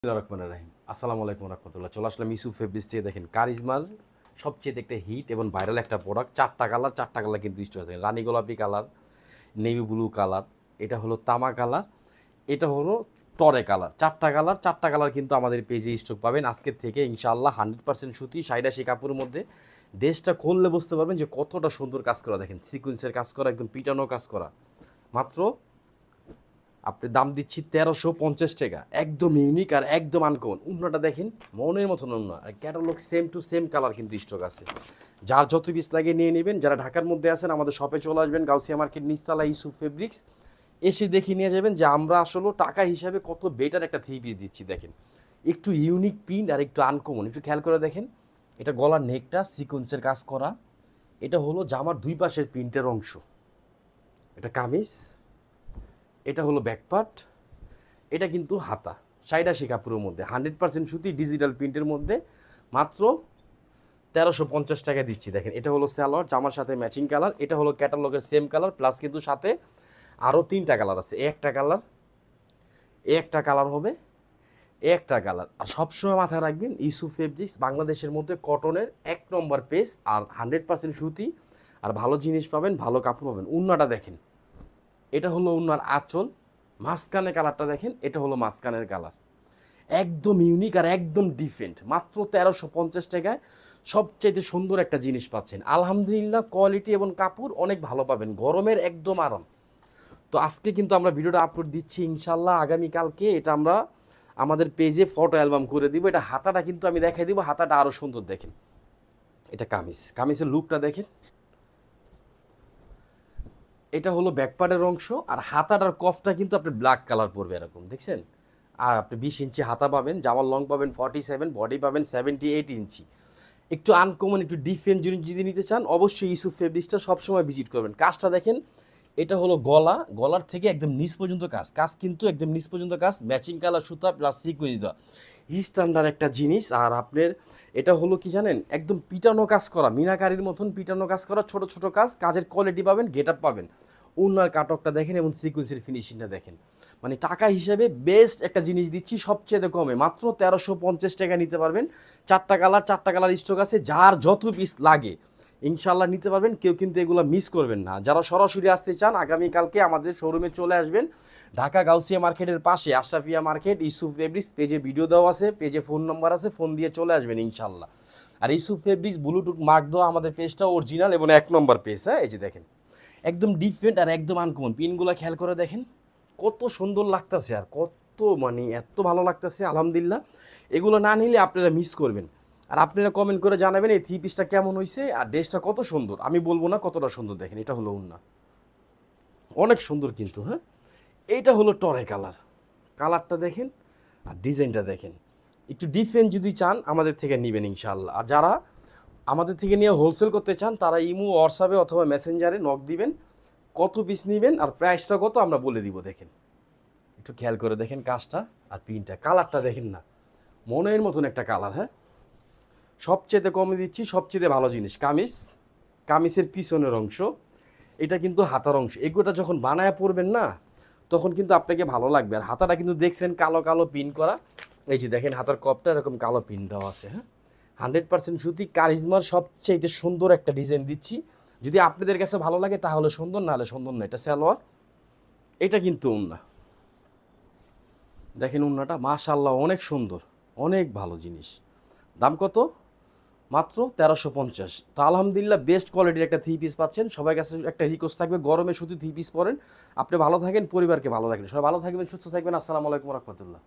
আসসালামু আলাইকুম রহমতুল্লাহ। চলে আসলাম ইস্যু ফেব্রিক্স থেকে। দেখেন কারিজমার সবচেয়ে একটা হিট এবং ভাইরাল একটা প্রোডাক্ট। চারটা কালার কিন্তু স্টোর আছে। রানী গোলাপি কালার, নেভি ব্লু কালার, এটা হলো তামা কালার, এটা হলো টরে কালার। চারটা কালার কিন্তু আমাদের পেজে স্টক পাবেন আজকের থেকে ইনশাআল্লাহ। 100% সুতি, ৮৭ কাপড়ের মধ্যে। ড্রেসটা খুললে বুঝতে পারবেন যে কতটা সুন্দর কাজ করা। দেখেন সিকুয়েন্সের কাজ করা, একদম পিটানো কাজ করা। মাত্র আপনি দাম দিচ্ছি ১৩৫০ টাকা। একদম ইউনিক আর একদম আনকমন। উন্নাটা দেখেন মনের মতন উন্না, আর catalogue same to same colour কিন্তু স্টক আছে। যার যত পিস লাগে নিয়ে নেবেন। যারা ঢাকার মধ্যে আছেন আমাদের শপে চলে আসবেন, গাউসিয়া মার্কেট নিচতলা ইস্যু ফেব্রিক্স। এসে দেখে নিয়ে যাবেন যে আমরা আসলে টাকা হিসাবে কত বেটার একটা থ্রি পিস দিচ্ছি। দেখেন একটু ইউনিক প্রিন্ট আর একটু আনকমন, একটু খেয়াল করে দেখেন। এটা গলার নেকটা সিকোয়েন্সের কাজ করা, এটা হলো জামার দুই পাশের প্রিন্টের অংশ, এটা কামিজ, এটা হলো ব্যাকপার্ট, এটা কিন্তু হাতা। ৮৭ কাপড়ের মধ্যে 100% সুতি, ডিজিটাল প্রিন্টের মধ্যে। মাত্র ১৩৫০ টাকা দিচ্ছি। দেখেন এটা হলো সালোয়ার, জামার সাথে ম্যাচিং কালার। এটা হলো ক্যাটালগের সেম কালার, প্লাস কিন্তু সাথে আরও 3টা কালার আছে। একটা কালার হবে, একটা কালার। আর সবসময় মাথায় রাখবেন ইস্যু ফেব্রিক্স বাংলাদেশের মধ্যে কটনের ১ নম্বর পেজ, আর 100% সুতি, আর ভালো জিনিস পাবেন, ভালো কাপড় পাবেন। উন্নাটা দেখেন, এটা হলো উন্নার আঁচল, মাঝখানে কালারটা দেখেন, এটা হলো মাঝখানের কালার। একদম ইউনিক আর একদম ডিফারেন্ট। মাত্র ১৩৫০ টাকায় সবচাইতে সুন্দর একটা জিনিস পাচ্ছেন। আলহামদুলিল্লাহ কোয়ালিটি এবং কাপড় অনেক ভালো পাবেন, গরমের একদম আরাম। তো আজকে কিন্তু আমরা ভিডিওটা আপলোড দিচ্ছি ইনশাল্লাহ। আগামীকালকে এটা আমরা আমাদের পেজে ফটো অ্যালবাম করে দিব। এটা হাতাটা কিন্তু আমি দেখাই দিব, হাতাটা আরও সুন্দর দেখেন। এটা কামিজের লুকটা দেখেন। এটা হলো ব্যাকপার্টের অংশ, আর হাতাটার কফটা কিন্তু আপনি ব্ল্যাক কালার পড়বে এরকম, দেখছেন। আর আপনি 20 ইঞ্চি হাতা পাবেন, জামার লং পাবেন 47, বডি পাবেন 78 ইঞ্চি। একটু আনকমন, একটু ডিফারেন্ট জিনিস যদি নিতে চান অবশ্যই ইস্যু ফেব্রিক্সটা সবসময় ভিজিট করবেন। কাজটা দেখেন, এটা হলো গলার থেকে একদম নিচ পর্যন্ত কাজ কিন্তু একদম নিচ পর্যন্ত কাজ, ম্যাচিং কালার সুতা প্লাস সিকুয়েন্স দেওয়া, স্ট্যান্ডার্ড একটা জিনিস। আর আপনার এটা হলো কি জানেন, একদম পিটানো কাজ করা, মিনাকারির মতন পিটানো কাজ করা, ছোট ছোট কাজের কোয়ালিটি পাবেন, গেট আপ পাবেন। ওনার কাটকটা দেখেন এবং সিকুয়েন্সের ফিনিশিংটা দেখেন। মানে টাকা হিসেবে বেস্ট একটা জিনিস দিচ্ছি সবচেয়ে কমে। মাত্র ১৩৫০ টাকা নিতে পারবেন। চারটা কালার স্টক আছে, যার যত পিস লাগে ইনশাল্লাহ নিতে পারবেন। কেউ কিন্তু এগুলো মিস করবেন না। যারা সরাসরি আসতে চান আগামীকালকে আমাদের শোরুমে চলে আসবেন। ঢাকা গাউসিয়া মার্কেটের পাশে আশরাফিয়া মার্কেট, ইস্যু ফেব্রিক্স। পেজে ভিডিও দেওয়া আছে, পেজে ফোন নম্বর আছে, ফোন দিয়ে চলে আসবেন ইনশাল্লাহ। আর ইস্যু ফেব্রিক্স ব্লুটুথ মার্ক দেওয়া আমাদের পেজটা অরিজিনাল এবং 1 নম্বর পেজ। হ্যাঁ, এই যে দেখেন একদম ডিফারেন্ট আর একদম আনকমন। পিনগুলো খেয়াল করে দেখেন কত সুন্দর লাগতেছে, আর কত মানে এত ভালো লাগতেছে আলহামদুলিল্লাহ। এগুলো না নিলে আপনারা মিস করবেন। আর আপনারা কমেন্ট করে জানাবেন এই থ্রি পিসটা কেমন হয়েছে আর ড্রেসটা কত সুন্দর। আমি বলবো না কতটা সুন্দর। দেখেন এটা হলো উন্না, অনেক সুন্দর কিন্তু। হ্যাঁ, এইটা হলো টরে কালারটা দেখেন আর ডিজাইনটা দেখেন। একটু ডিফারেন্ট যদি চান আমাদের থেকে নেবেন ইনশাআল্লাহ। আর যারা আমাদের থেকে নিয়ে হোলসেল করতে চান তারা ইমো, হোয়াটসঅ্যাপে অথবা মেসেঞ্জারে নক দিবেন, কত পিস নেবেন আর প্রাইসটা কত আমরা বলে দিব। দেখেন একটু খেয়াল করে দেখেন কাজটা আর প্রিন্টটা, কালারটা দেখেন না, মনের মতন একটা কালার। হ্যাঁ, সবচেয়ে কমে দিচ্ছি, সবচেয়ে ভালো জিনিস। কামিজের পিছনের অংশ, এটা কিন্তু হাতার অংশ। এগুলোটা যখন বানায় পরবেন না তখন কিন্তু আপনাকে ভালো লাগবে। আর হাতাটা কিন্তু দেখছেন কালো কালো পিন করা। এই যে দেখেন হাতার কপটা এরকম কালো পিন দেওয়া আছে। হ্যাঁ, 100% সুতি, কারিজমার সবচেয়ে সুন্দর একটা ডিজাইন দিচ্ছি। যদি আপনাদের কাছে ভালো লাগে তাহলে সুন্দর, না হলে সুন্দর না। এটা সালোয়ার, এটা কিন্তু উন্না। দেখেন উন্নাটা মাশাআল্লাহ অনেক সুন্দর, অনেক ভালো জিনিস। দাম কত? মাত্র ১৩৫০। তো আলহামদুলিল্লাহ বেস্ট কোয়ালিটির একটা থ্রি পিস পাচ্ছেন। সবার কাছে একটা রিকোয়েস্ট থাকবে, গরমে শুধু থ্রি পিস পরেন। আপনি ভালো থাকেন, পরিবারকে ভালো রাখেন। সবাই ভালো থাকবেন, সুস্থ থাকবেন। আসসালামু আলাইকুম রহমতুল্লাহ।